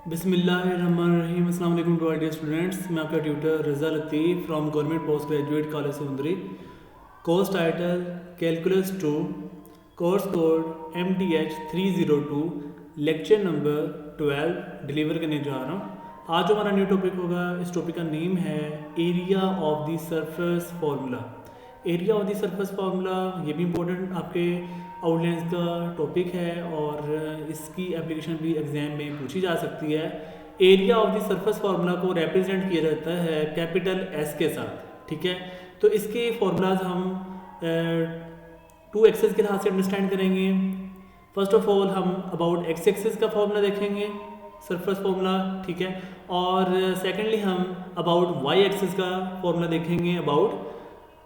बिस्मिल्लाहिर्रहमानिर्रहीम। अस्सलाम वालेकुम टू डियर स्टूडेंट्स। मैं आपका tutor Raza Latif from government post graduate college Samundri. Course title calculus 2, course code MTH302, lecture number 12 deliver करने जा रहा हूँ। आज जो हमारा न्यू टॉपिक होगा, इस टॉपिक का नेम है area of the surface formula. Area of the surface formula ये भी इम्पोर्टेंट आपके आउटलाइंस का टॉपिक है और इसकी एप्लीकेशन भी एग्जाम में पूछी जा सकती है। Area of the surface formula को रिप्रेजेंट किया जाता है कैपिटल एस के साथ, ठीक है। तो इसके फार्मूलाज हम 2 एक्सेस के लिहाज से अंडरस्टैंड करेंगे। फर्स्ट ऑफ ऑल हम अबाउट एक्स एक्सेस का फार्मूला देखेंगे, सरफेस फार्मूला, ठीक है। और सेकेंडली हम अबाउट वाई एक्सेस का फार्मूला देखेंगे अबाउट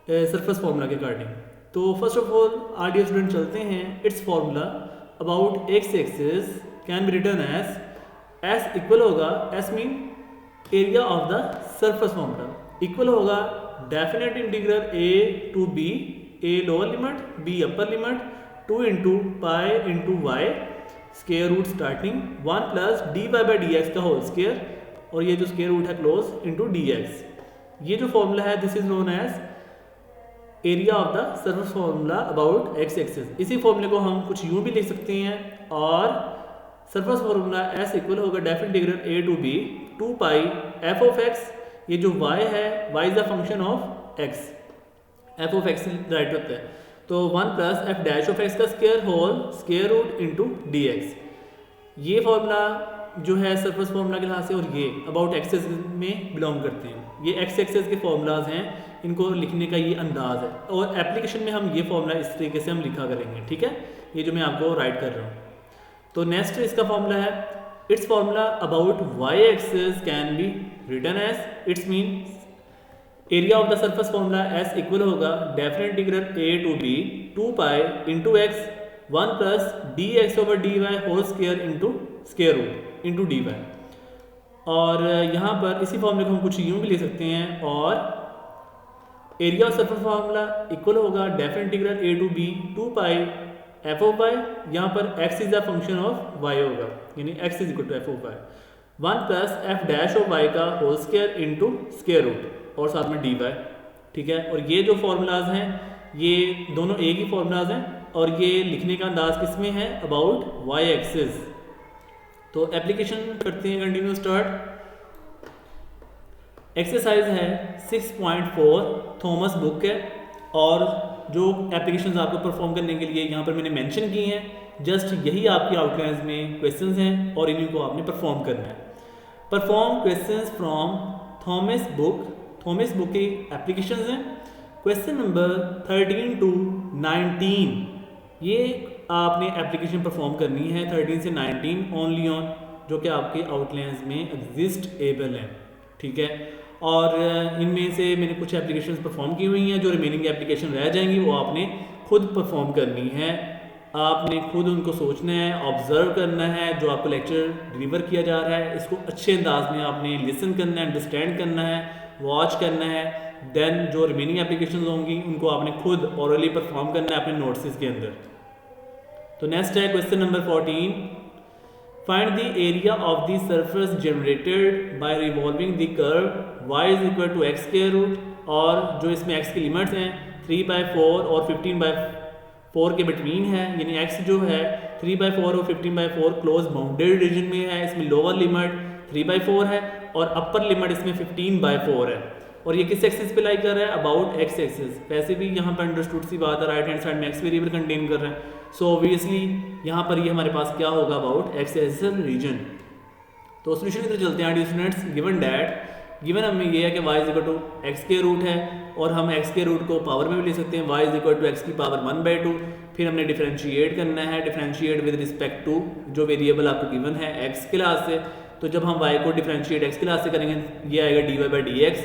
सरफेस फार्मूला के अकॉर्डिंग। तो first of all our student चलते हैं। It's formula about x axis can be written s equal होगा, s mean area of the surface formula equal होगा definite integral a to b, a lower limit b upper limit 2 into pi into y square root starting 1 plus d y by d x का whole square, और ये जो square root है close into d x. ये जो formula है this is known as area of the surface formula about x axis. इसी फॉर्मूले को हम कुछ यूं भी लिख सकते हैं, और सरफेस फार्मूला एस इक्वल होगा definite integral a to b 2 pi f of x, ये जो y है y is the function of x, f of x right होता है, तो 1 plus f dash of x का square whole square root into d x. ये formula जो है सरफेस फार्मूला के लिहाज से, और ये अबाउट एक्सेस में बिलोंग करते हैं। ये एक्स एक्सेस के फार्मूलाज हैं, इनको लिखने का ये अंदाज है, और एप्लीकेशन में हम ये फार्मूला इस तरीके से हम लिखा करेंगे, ठीक है। ये जो मैं आपको राइट कर रहा हूँ। तो नेक्स्ट इसका फार्मूला है it's formula about y axis can be written as, it's mean area of the surface formula s equal होगा definite integral a to b 2 pi into x 1 plus d x over d y whole square into square root into d y. और यहाँ पर इसी फॉर्मूले को हम कुछ यूँ भी ले सकते हैं, और area of surface formula equal होगा definite integral a to b 2 pi f of y, यहाँ पर x is the function of y होगा, यानी x is equal to f of y 1 plus f dash of y का whole square into square root और साथ में D Y, ठीक है। और ये जो फार्मूलाज हैं ये दोनों एक ही फार्मूलाज हैं, और ये लिखने का अंदाज किस में है अबाउट y एक्सिस। तो एप्लीकेशन करते हैं, कंटिन्यू स्टार्ट। एक्सरसाइज है 6.4 थॉमस बुक है, और जो एप्लीकेशंस आपको परफॉर्म करने के लिए यहाँ पर मैंने मेंशन की हैं, जस्ट यही आपकी आउटलाइंस में क्वेश्चंस हैं, और इन्हीं को आपने परफॉर्म करना है। Perform questions from Thomas book. Thomas book की एप्लीकेशंस हैं। क्वेश्चन नंबर 13 टू 19, ये आपने एप्लीकेशन परफॉर्म करनी है 13 से 19 ओनली ऑन, जो कि आपके आउटलाइंस में एग्जिस्ट एबल हैं, ठीक है। और इनमें से मैंने कुछ एप्लीकेशंस परफॉर्म की हुई हैं, जो रिमेनिंग एप्लीकेशन रह जाएंगी वो आपने खुद परफॉर्म करनी है। आपने खुद उनको सोचना है, ऑब्जर्व करना है, जो आपको लेक्चर डिलीवर किया जा रहा है इसको अच्छे अंदाज में आपने लिसन करना है, अंडरस्टैंड करना है, वॉच करना है। देन जो रिमेनिंग एप्लीकेशन होंगी उनको आपने खुद ऑरली परफॉर्म करना है अपने नोट्स के अंदर। तो नेक्स्ट है question number 14, find the area of the surface generated by revolving the curve y is equal to x square root, और जो इसमें x की लिमिट्स हैं 3/4 और 15/4 के बिटवीन है, यानी x जो है 3/4 और 15/4 क्लोज बाउंडेड रीजन में है। इसमें लोअर लिमिट 3/4 है और अपर लिमिट इसमें 15/4 है, और ये किस एक्सिस पे लाई कर रहा है अबाउट एक्स एक्सिस। वैसे भी यहाँ पर अंडरस्टूड सी बात है, राइट हैंड साइड में एक्स वेरिएबल कंटेन कर रहा है, सो ऑब्वियसली यहाँ पर ये हमारे पास क्या होगा अबाउट एक्स एक्सिस रीजन। तो सोल्यूशन की तरफ चलते हैं स्टूडेंट्स। गिवन डैट, गिवन हमें ये है कि y is equal to x के रूट है, और हम x के रूट को पावर में भी ले सकते हैं, y is equal to x की पावर 1/2। फिर हमने डिफरेंशिएट करना है, डिफरेंशिएट विद रिस्पेक्ट टू जो वेरिएबल आपको गिवन है x के लिहाज से। तो जब हम y को डिफरेंशिएट x के लिहाज से करेंगे ये आएगा dy बाई डी एक्स,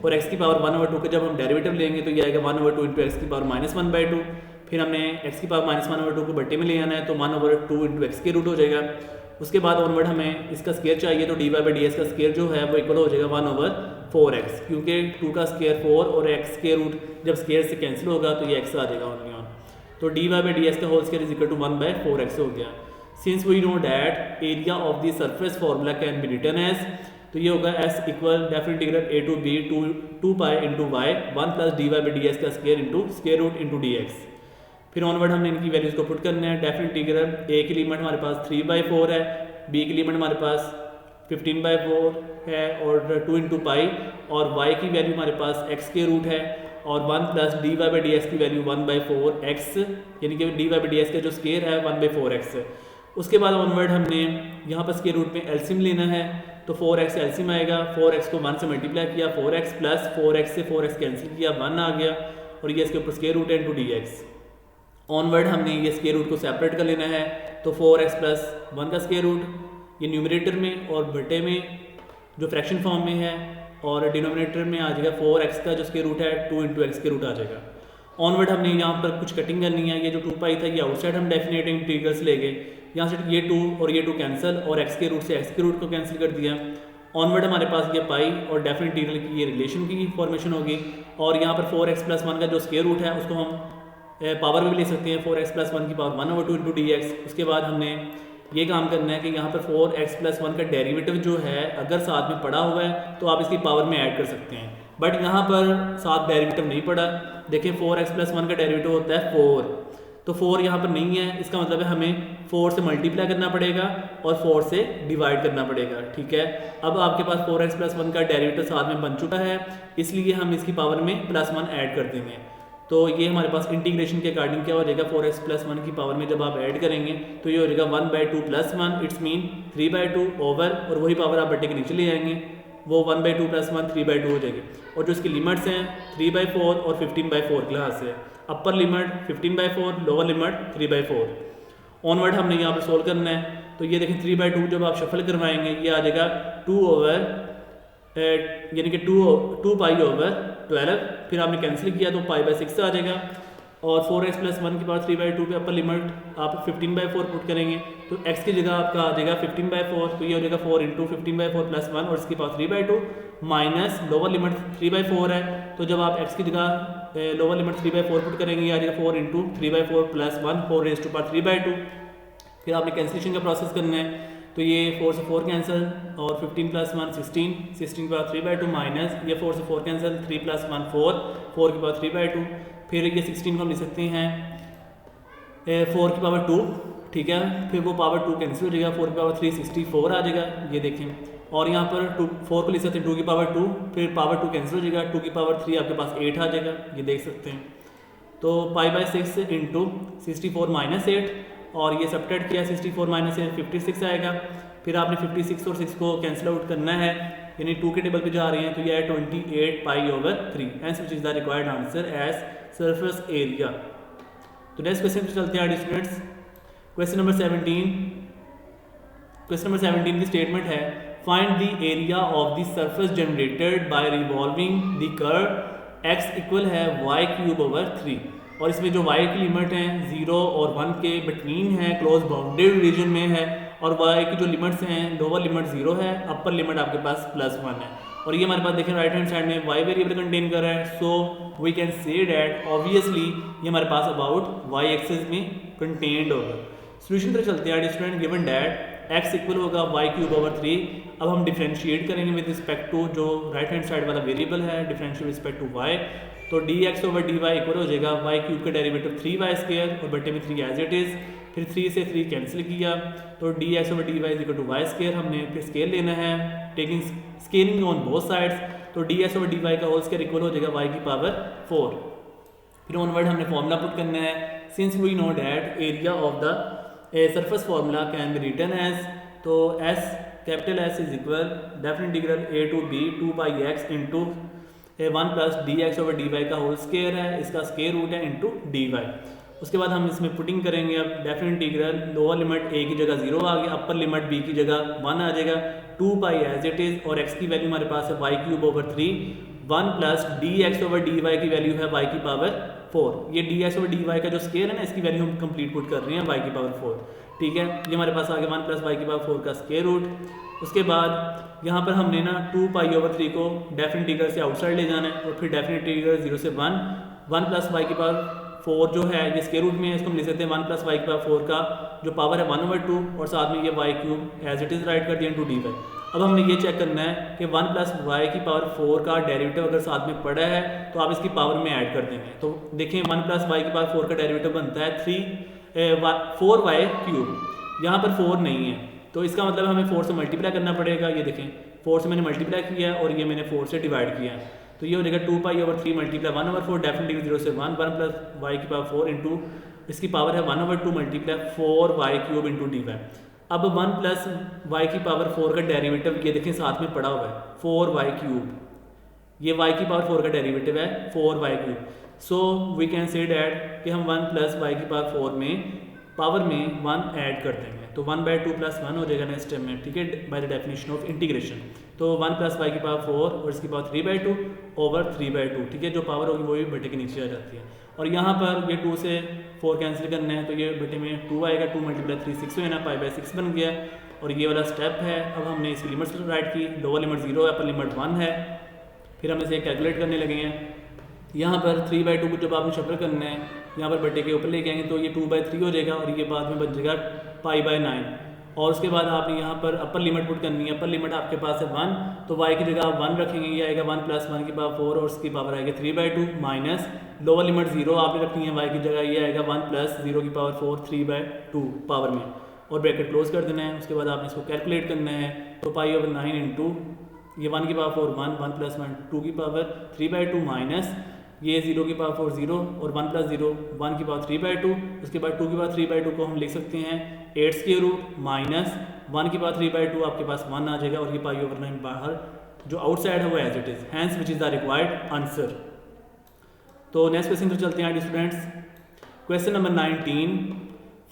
और x की पावर 1/2 का जब हम डेरिवेटिव लेंगे तो ये आएगा 1/2 इंटू एक्स की पावर -1/2। फिर हमने x की पावर -1/2 को बट्टे में ले आना है, तो 1/2 इंटू एक्स के रूट हो जाएगा। उसके बाद ऑनवर्ड हमें इसका स्केयर चाहिए, तो d y by d x का स्केयर जो है वो इक्वल हो जाएगा 1/4x, क्योंकि 2 का स्केयर 4 और x के रूट जब स्केयर से कैंसिल होगा तो ये x आ जाएगा ओनली ऑन। तो d y by d x का whole square is equal to 1/4x हो गया। Since we know that area of the surface formula can be written as, तो ये होगा s equal definite integral a to b two pi into y 1 plus d y by d s का square into square root into d x. फिर onward हमने इनकी values को put करना है। डेफिनेट इंटीग्रल ए की लिमिट हमारे पास 3/4 है, बी की लिमिट हमारे पास 15/4 है और 2 इंटू पाई, और y की वैल्यू हमारे पास x के रूट है, और 1 plus d y by d x की वैल्यू 1/4x, यानी कि d y by d x का जो स्क्वायर है 1/4x। उसके बाद ऑनवर्ड हमने यहाँ पर स्क्वायर रूट में एलसीएम लेना है, तो 4x एलसीएम आएगा, 4x को 1 से मल्टीप्लाई किया, 4x प्लस 4x से 4x कैंसिल किया, 1 आ गया, और ये इसके ऊपर स्क्वायर रूट है इंटू डी एक्स। ऑनवर्ड हमने ये स्क्वायर रूट को सेपरेट कर लेना है, तो 4x प्लस 1 का स्क्वायर रूट ये न्यूमरेटर में और बटे में जो फ्रैक्शन फॉर्म में है, और डिनोमिनेटर में आ जाएगा 4x का जो स्क्वायर रूट है 2 इंटू एक्स के रूट आ जाएगा। ऑनवर्ड हमने यहाँ पर कुछ कटिंग करनी है, ये जो 2 पाई था ये आउटसाइड हम डेफिनेट इंटीग्रल्स ले गए, यहाँ से ये 2 और ये 2 कैंसिल, और x के रूट से x के रूट को कैंसिल कर दिया। ऑनवर्ड हमारे पास ये पाई और डेफिनेट इंटीग्रल की ये रिलेशन की फॉर्मेशन होगी, और यहाँ पर 4x प्लस 1 का जो स्क्वायर रूट है उसको हम पावर में भी ले सकते हैं, 4x प्लस 1 की पावर 1/2 इंटू डी एक्स। उसके बाद हमने ये काम करना है कि यहाँ पर 4x प्लस 1 का डेरिवेटिव जो है अगर साथ में पड़ा हुआ है तो आप इसकी पावर में ऐड कर सकते हैं, बट यहाँ पर साथ डेरिवेटिव नहीं पड़ा। देखिए 4x प्लस 1 का डेरिवेटिव होता है 4, तो 4 यहाँ पर नहीं है, इसका मतलब है हमें 4 से मल्टीप्लाई करना पड़ेगा और 4 से डिवाइड करना पड़ेगा। ठीक है, अब आपके पास 4x प्लस 1 का डेरिवेटिव साथ में बन चुका है, इसलिए हम इसकी पावर में प्लस 1 ऐड कर देंगे। तो ये हमारे पास इंटीग्रेशन के अकॉर्डिंग क्या हो जाएगा, 4x प्लस 1 की पावर में जब आप ऐड करेंगे तो ये हो जाएगा 1/2 प्लस 1, इट्स मीन 3/2 ओवर, और वही पावर आप बटे के नीचे ले जाएंगे, वो 1/2 प्लस 1 3/2 हो जाएगी। और जो इसकी लिमिट्स हैं 3/4 और 15/4 क्लास है, upper limit 15/4, lower limit 3/4। Onward हमने यहाँ पर सोल्व करना है, तो ये देखें 3/2 जब आप शफल करवाएंगे ये आ जाएगा 2 ओवर यानी कि 2 पाई ओवर 12, फिर आपने कैंसिल किया तो पाई/6 आ जाएगा, और 4x प्लस 1 की पावर 3/2 पे अपर लिमिट आप 15/4 पुट करेंगे तो x की जगह आपका आ जाएगा 15/4, तो ये हो जाएगा 4 इंटू 15/4 प्लस 1, और इसकी पावर 3/2 माइनस लोअर लिमिट 3/4 है, तो जब आप x की जगह लोअर लिमिट 3/4 पुट करेंगे ये आ जाएगा 4 into 3/4 plus 1, 4 raise to power 3/2। फिर आपने कैंसिलेशन का प्रोसेस करना है, तो ये 4 से 4 कैंसिल, और 15 प्लस 1 16, 16 की पावर 3/2 माइनस ये 4 से 4 कैंसिल, 3 प्लस 1 4, 4 की पावर 3/2, फिर ये 16 को हम लिख सकते हैं 4 की पावर 2, ठीक है, फिर वो पावर 2 कैंसिल हो जाएगा, 4 की पावर 3 64 आ जाएगा, ये देखें, और यहाँ पर 4 को लिख सकते हैं 2 की पावर 2, फिर पावर 2 कैंसिल हो जाएगा, 2 की पावर 3 आपके पास 8 आ जाएगा, ये देख सकते हैं। तो पाई/6 इंटू 64 माइनस 8, और ये सब्ट्रैक्ट किया 64 माइनस 8 56 आएगा, फिर आपने 56 और 6 को कैंसिल आउट करना है, यानी 2 के टेबल पे जा रहे हैं, तो ये है 28 pi over 3, and which is the required answer as surface area. तो नेक्स्ट क्वेश्चन पे चलते हैं स्टूडेंट्स। क्वेश्चन नंबर 17 की स्टेटमेंट है find the area of the surface generated by revolving the curve x equal है y³/3, और इसमें जो y की लिमिट है 0 और 1 के बिटवीन है, क्लोज बाउंडेड रीजन में है, और y की जो लिमिट्स हैं लोअर लिमिट 0 है, अपर लिमिट आपके पास +1 है, और ये हमारे पास देखें राइट हैंड साइड में y वेरिएबल कंटेन कर रहा है, so we can say that obviously ये हमारे पास अबाउट y एक्सिस में कंटेन्ड होगा। सोल्यूशन पर चलते हैं student, given that x equal होगा y³/3। अब हम डिफरेंशिएट करेंगे विद रिस्पेक्ट टू जो राइट हैंड साइड वाला वेरिएबल है, differentiate with respect to y, तो dx/dy इक्वल हो जाएगा y³ का डेरिवेटिव 3y² और बटे में 3 एज इट इज़, फिर 3 से 3 कैंसिल किया, तो dx/dy इक्वल टू y², हमने फिर स्केल लेना है taking scaling on both sides, तो dx/dy का होल स्क्वायर इक्वल हो जाएगा y⁴। फिर ऑनवर्ड हमने फॉर्मूला पुट करना है, since we know that area of the surface formula can be written as, तो capital S is equal definite integral a to b 2 pi x into 1 plus dx/dy का whole square है, इसका square root है into dy। उसके बाद हम इसमें putting करेंगे, अब definite integral lower limit a की जगह 0 आ गया, अपर लिमिट b की जगह 1 आ जाएगा, 2 पाई एज इट इज़, और x की वैल्यू हमारे पास है y³/3, 1 प्लस dx/dy की वैल्यू है y⁴। ये dx/dy का जो स्क्वायर है ना, इसकी वैल्यू हम कंप्लीट पुट कर रहे हैं y⁴, ठीक है, ये हमारे पास आ गया 1 प्लस y⁴ का स्क्वायर रूट। उसके बाद यहाँ पर हमने ना 2 पाई/3 को डेफिनेट इंटीग्रल से आउटसाइड ले जाना है, और फिर डेफिनेट इंटीग्रल 0 से 1 प्लस y⁴ 4 जो है ये स्क्वायर रूट में है, इसको हम लिख सकते हैं 1 प्लस वाई की पावर 4 का जो पावर है 1/2 और साथ में ये y cube as it is write कर दिया इंटू डी वाई। अब हमने ये चेक करना है कि 1 प्लस वाई की पावर 4 का डेरिवेटिव अगर साथ में पड़ा है तो आप इसकी पावर में ऐड कर देंगे। तो देखें 1 प्लस वाई की पावर 4 का डेरिवेटिव बनता है 4 वाई क्यूब। यहाँ पर 4 नहीं है तो इसका मतलब हमें 4 से मल्टीप्लाई करना पड़ेगा। ये देखें 4 से मैंने मल्टीप्लाई किया और ये मैंने 4 से डिवाइड किया, तो ये हो जाएगा 2π/3 मल्टीप्लाई 1/4 डेफिनेटली 0 से 1 प्लस वाई की पावर 4 इंटू इसकी पावर है 1/2 multiply 4 y cube into d y. अब 1 प्लस वाई की पावर 4 का डेरिवेटिव ये देखें साथ में पड़ा हुआ है 4 वाई क्यूब, ये वाई की पावर 4 का डेरिवेटिव है 4 y cube. So we can say that कि हम 1 प्लस वाई की पावर 4 में पावर में 1 ऐड कर देंगे, तो 1/2 प्लस 1 हो जाएगा नेक्स्ट स्टेप में, ठीक है, by the definition of integration. तो 1 प्लस वाई की पावर 4 और इसकी पावर 3/2 ओवर 3/2, ठीक है, जो पावर होगी वो भी बटे के नीचे आ जाती है। और यहाँ पर ये 2 से 4 कैंसिल करना है तो ये बटे में 2 आएगा, 2 मल्टीप्लाई 3 6 हो जाना, π/6 बन गया। और ये वाला स्टेप है, अब हमने इसकी लिमिट्स राइट की, लोअर लिमिट 0 है, अपर लिमिट 1 है। फिर हम इसे कैलकुलेट करने लगे हैं। यहाँ पर 3/2 को जब आपने शफल करना है यहाँ पर बटे के ऊपर लेके आएंगे तो ये 2/3 हो जाएगा और ये बाद में बच जाएगा π/9। और उसके बाद आपने यहाँ पर अपर लिमिट पुट करनी है, अपर लिमिट आपके पास है 1 तो y की जगह आप 1 रखेंगे, ये आएगा 1 प्लस 1 की पावर 4 और उसकी पावर आएगी 3/2 माइनस लोअर लिमिट 0 आपने रखनी है y की जगह, ये आएगा 1 प्लस 0 की पावर 4 3/2 पावर में और ब्रैकेट क्लोज कर देना है। उसके बाद आपने इसको कैलकुलेट करना है तो π/9 इंटू ये 1 की पावर 4 1 1 प्लस 1 2 की पावर 3/2 माइनस ये 0 की पावर 4 0 और 1 प्लस 0 1 की पावर 3/2। उसके बाद 2 की पावर 3/2 को हम लिख सकते हैं 8 स्क्वायर रूट माइनस 1 की पावर 3/2 आपके पास 1 आ जाएगा और ये π/9 बाहर जो आउटसाइड है वो as it is, hence which is the required answer. तो नेक्स्ट क्वेश्चन पर चलते हैं students. Question number 19,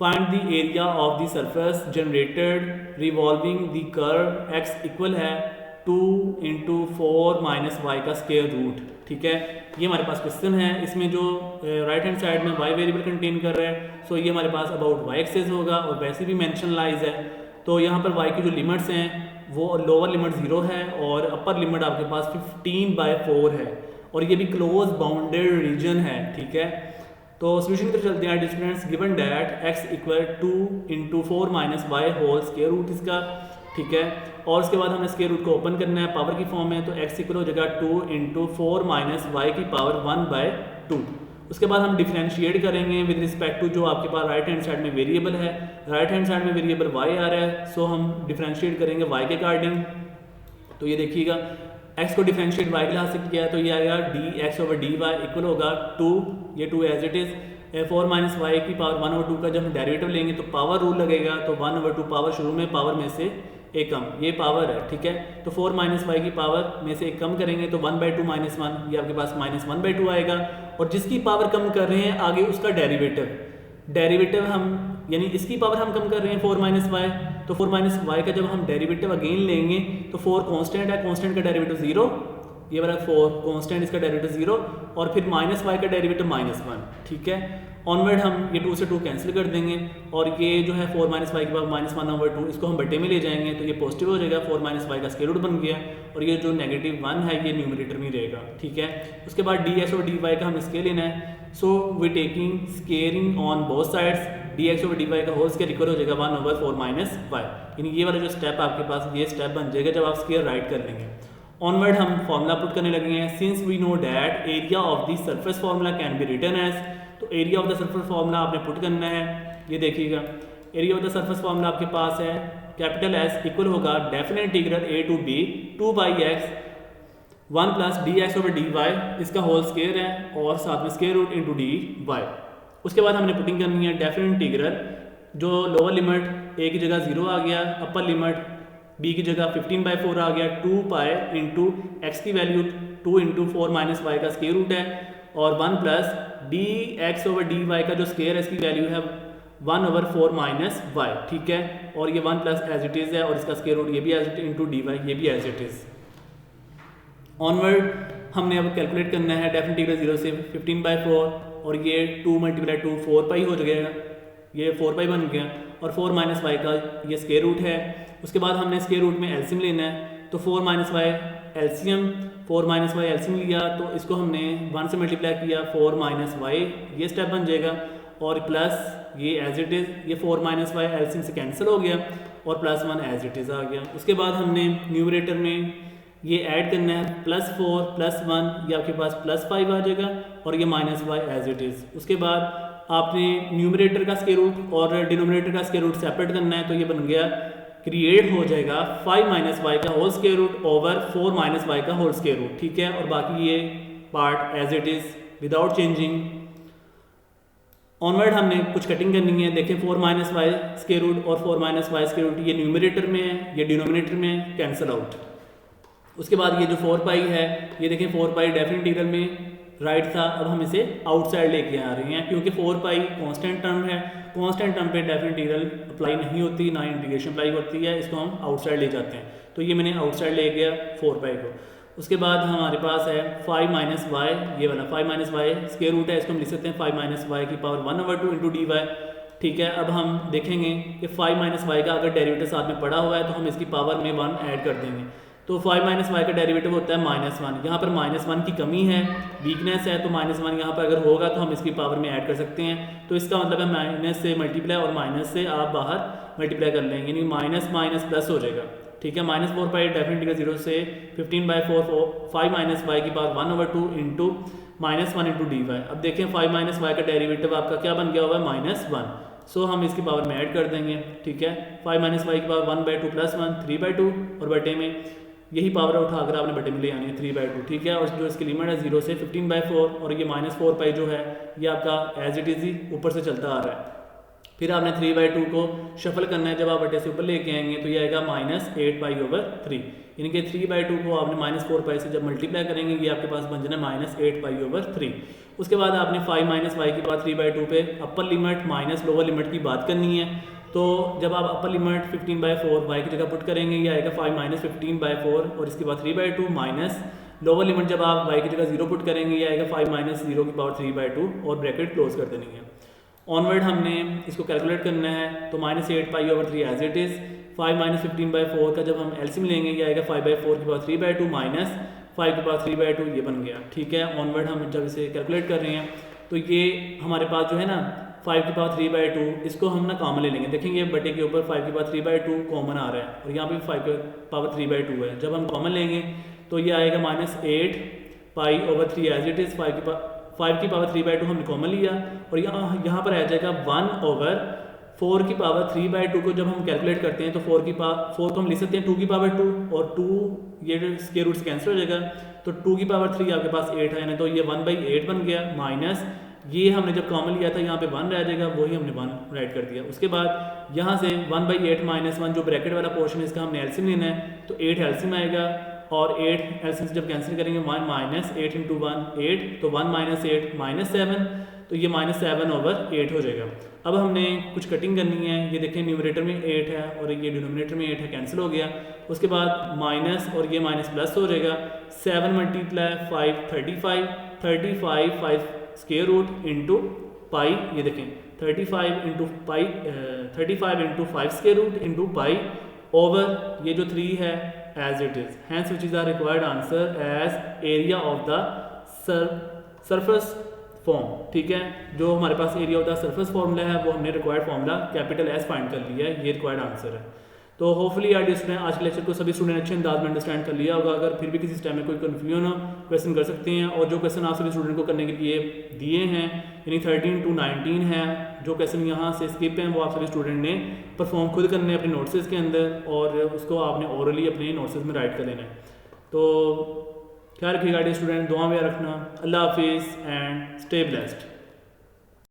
find the area of the surface generated revolving the curve x equal है 2 × 4 - y का स्क्वायर रूट, ठीक है। ये हमारे पास क्वेश्चन है, इसमें जो राइट हैंड साइड में y वेरिएबल कंटेन कर रहा है, सो ये हमारे पास अबाउट y एक्सेस होगा और वैसे भी मेंशन लाइज है। तो यहाँ पर y की जो लिमिट्स हैं वो लोअर लिमिट 0 है और अपर लिमिट आपके पास 15/4 है और ये भी क्लोज बाउंडेड रीजन है, ठीक है। तो सोल्यूशन पर चलते हैं students. Given that x equal 2 × 4 - y whole square root इसका, ठीक है। और उसके बाद हमें स्क्वायर रूट को ओपन करना है, पावर की फॉर्म में, तो x इक्वल हो जाएगा 2 × 4 - y की पावर 1/2। उसके बाद हम डिफरेंशिएट करेंगे विद रिस्पेक्ट टू जो आपके पास राइट हैंड साइड में वेरिएबल है, राइट हैंड साइड में वेरिएबल y आ रहा है, सो हम डिफरेंशिएट करेंगे y के अकॉर्डिंग। तो ये देखिएगा x को डिफरेंशिएट y के लिहाज से किया है तो ये आएगा dx/dy इक्वल होगा 2, ये 2 एज इट इज़ 4 - y की पावर 1/2 का जब हम डेरिवेटिव लेंगे तो पावर रूल लगेगा, तो 1/2 पावर शुरू में पावर में से एक कम, ये पावर है, ठीक है। तो 4 - y की पावर में से एक कम करेंगे तो 1/2 - 1 ये आपके पास -1/2 आएगा और जिसकी पावर कम कर रहे हैं आगे उसका डेरिवेटिव हम यानी इसकी पावर हम कम कर रहे हैं 4 - y, तो 4 - y का जब हम डेरिवेटिव अगेन लेंगे तो 4 कांस्टेंट है, कांस्टेंट का डेरिवेटिव 0, ये वाला 4 कांस्टेंट इसका डेरिवेटिव 0 और फिर -y का डेरिवेटिव -1, ठीक है। ऑनवर्ड हम ये 2 से 2 कैंसिल कर देंगे और ये जो है 4 - y के बाद -1/2 इसको हम बटे में ले जाएंगे तो ये पॉजिटिव हो जाएगा, 4 - y का स्क्वायर रूट बन गया और ये जो -1 है ये न्यूमरेटर में रहेगा, ठीक है। उसके बाद dx/dy का हम स्केयर लेना है, so we taking squaring on both sides, dx/dy का होल स्क्वायर इक्वल हो जाएगा 1/4 - y, यानी ये वाला जो स्टेप आपके पास ये स्टेप बन जाएगा जब आप स्केयर राइट कर लेंगे। ऑनवर्ड हम फॉर्मूला पुट करने लगे हैं। Since we know that area of the surface formula can be written as, तो area of the surface formula आपने पुट करना है। ये देखिएगा area of the surface formula आपके पास है कैपिटल S इक्वल होगा definite integral a to b 2/x 1 plus dx/dy इसका होल स्क्वायर है और साथ में स्क्वायर रूट इंटू dy। उसके बाद हमने पुटिंग करनी है डेफिनेट इंटीग्रल, जो लोअर लिमिट a की जगह 0 आ गया, अपर लिमिट b की जगह 15/4 आ गया, 2π इंटू x की वैल्यू 2 × 4 - y का स्क्वायर रूट है और 1 प्लस dx/dy का जो स्क्वायर है इसकी वैल्यू है 1/4 - y, ठीक है। और ये 1 प्लस एज इट इज़ है और इसका स्क्वायर रूट ये भी एज इट इंटू dy ये भी एज इट इज़। ऑनवर्ड हमने अब कैलकुलेट करना है डेफिनेट इंटीग्रल 0 से 15/4 और ये 2 × 2 4π हो जाएगा, ये 4π बन गया और 4 - y का ये स्क्वायर रूट है। उसके बाद हमने स्क्वायर रूट में एलसीएम लेना है, तो 4 minus y LCM, 4 minus y LCM लिया तो इसको हमने 1 से मल्टीप्लाई किया, 4 माइनस वाई ये स्टेप बन जाएगा, और प्लस ये एज इट इज़, ये 4 माइनस वाई एलसीएम से कैंसिल हो गया और +1 एज इट इज़ आ गया। उसके बाद हमने न्यूमरेटर में ये ऐड करना है, +4 +1, ये आपके पास +5 आ जाएगा, और ये -y एज इट इज़। उसके बाद आपने न्यूमरेटर का स्क्वायर रूट और डिनोमिनेटर का स्क्वायर रूट सेपरेट करना है, तो ये बन गया, क्रिएट हो जाएगा 5 माइनस वाई का whole square root over 4 minus y का होल स्क्वायर रूट, ठीक है। और बाकी ये part as it is without changing. Onward हमने कुछ कटिंग करनी है। देखें 4 माइनस वाई स्क्वायर रूट और 4 माइनस वाई स्क्वायर रूट ये न्यूमरेटर में है, ये डिनोमिनेटर में है, कैंसिल आउट। उसके बाद ये जो 4 पाई है, ये देखें 4 पाई डेफिनेट इंटीग्रल में राइट था, अब हम इसे आउटसाइड लेके आ रहे हैं क्योंकि 4 पाई कांस्टेंट टर्म है, कांस्टेंट टर्म पे डेफिनेट इंटीग्रल अप्लाई नहीं होती, ना इंटीग्रेशन अप्लाई होती है, इसको हम आउटसाइड ले जाते हैं। तो ये मैंने आउटसाइड ले गया 4 पाई को। उसके बाद हमारे पास है 5 माइनस वाई, ये वाला 5 माइनस वाई स्क्वायर रूट है, इसको हम लिख सकते हैं 5 माइनस वाई की पावर 1/2 इंटू डी वाई, ठीक है। अब हम देखेंगे कि 5 माइनस वाई का अगर डेरिवेटिव साथ में पड़ा हुआ है तो हम इसकी पावर में 1 ऐड कर देंगे। तो 5 माइनस वाई का डेरिवेटिव होता है -1, यहाँ पर -1 की कमी है, वीकनेस है, तो -1 यहाँ पर अगर होगा तो हम इसकी पावर में ऐड कर सकते हैं। तो इसका मतलब है माइनस से मल्टीप्लाई और माइनस से आप बाहर मल्टीप्लाई कर लेंगे, यानी माइनस माइनस प्लस हो जाएगा, ठीक है। -4 पाई डेफिनेट 0 से 15/4 5 माइनस वाई की power 1/2 into -1 into d y. अब देखें 5 माइनस वाई का डेरिवेटिव आपका क्या बन गया हुआ है -1, सो हम इसकी पावर में ऐड कर देंगे, ठीक है। 5 माइनस वाई की पावर 1/2 + 1 3/2, और बटे में यही पावर उठाकर आपने बटे में ले आनी है 3/2, ठीक है। और जो इसकी लिमिट है 0 से 15/4, और ये -4 पाई जो है ये आपका एज इट इज़ ही ऊपर से चलता आ रहा है। फिर आपने 3/2 को शफल करना है, जब आप बटे से ऊपर लेके आएंगे तो ये आएगा -8 पाई/3, यानी कि 3/2 को आपने -4 पाई से जब मल्टीप्लाई करेंगे ये आपके पास बन जाना -8 पाई/3। उसके बाद आपने 5 माइनस वाई की पावर 3/2 पे upper limit minus lower limit की बात करनी है। तो जब आप अपर लिमिट 15/4 वाई की जगह पुट करेंगे ये आएगा 5 माइनस 15/4, और इसके बाद 3/2 माइनस लोअर लिमिट जब आप वाई की जगह 0 पुट करेंगे ये आएगा 5 माइनस 0 की पावर 3/2, और ब्रैकेट क्लोज कर देनी है। ऑनवर्ड हमने इसको कैलकुलेट करना है, तो -8 पाई/3 एज इट इज़। 5 माइनस 15/4 का जब हम एलसीएम लेंगे ये आएगा 5/4 की पावर 3/2 माइनस 5 की पावर 3/2, ये बन गया, ठीक है। ऑनवर्ड हम जब इसे कैलकुलेट कर रहे हैं तो ये हमारे पास जो है ना 5 की पावर 3/2, इसको हम ना कॉमन ले लेंगे। देखेंगे बटे के ऊपर 5 की पावर 3/2 कॉमन आ रहा है, और यहाँ पे 5 की पावर 3/2 है। जब हम कॉमन लेंगे तो ये आएगा -8 पाई/3 एज इट इज़। 5 की पावर 3/2 हमने कॉमन लिया, और यहाँ पर आ जाएगा 1/4 की पावर 3/2 को जब हम कैलकुलेट करते हैं तो 4 को हम लिख सकते हैं 2 की पावर 2, और 2 ये स्क्वायर रूट से कैंसिल हो जाएगा, तो 2 की पावर 3 आपके पास 8 है, तो ये 1/8 बन गया, माइनस ये हमने जब कॉमन लिया था यहाँ पे 1 रह जाएगा, वही हमने 1 राइट कर दिया। उसके बाद यहाँ से 1/8 -1 जो ब्रैकेट वाला पोर्शन है इसका हमने एलसीएम लेना है, तो 8 एलसीएम आएगा, और 8 एलसीएम से जब कैंसिल करेंगे 1 -8 इंटू 1 8, तो 1 - 8 -7, तो ये -7/8 हो जाएगा। अब हमने कुछ कटिंग करनी है, ये देखें न्यूमरेटर में 8 है और ये डिनोमिनेटर में 8 है, कैंसिल हो गया। उसके बाद माइनस और ये माइनस प्लस हो जाएगा, 7 × 5 35 5 स्क्वायर रूट इंटू पाई, ये देखें 35 into 5 square root into pi over ये जो 3 है as it is. Hence which is the required answer as area of the surface form, ठीक है। जो हमारे पास area of the surface formula है वो हमने required formula capital s find कर लिया है, ये रिक्वायर्ड आंसर है। तो होपफुली यार स्टूडेंट आज के लेक्चर को सभी स्टूडेंट अच्छे अंदाज में अंडरस्टैंड कर लिया होगा। अगर फिर भी किसी टाइम में कोई कन्फ्यूजन हो क्वेश्चन कर सकते हैं, और जो क्वेश्चन आप सभी स्टूडेंट को करने के लिए दिए हैं यानी 13 to 19 है, जो क्वेश्चन यहाँ से स्किप हैं वो आप सभी स्टूडेंट ने परफॉर्म खुद करने अपने नोट्स के अंदर, और उसको आपने ओरली अपने नोट्स में राइट कर लेना है। तो ख्याल रखिएगा स्टूडेंट, दुआ में रखना। अल्लाह हाफिज़ एंड स्टे ब्लेस्ड।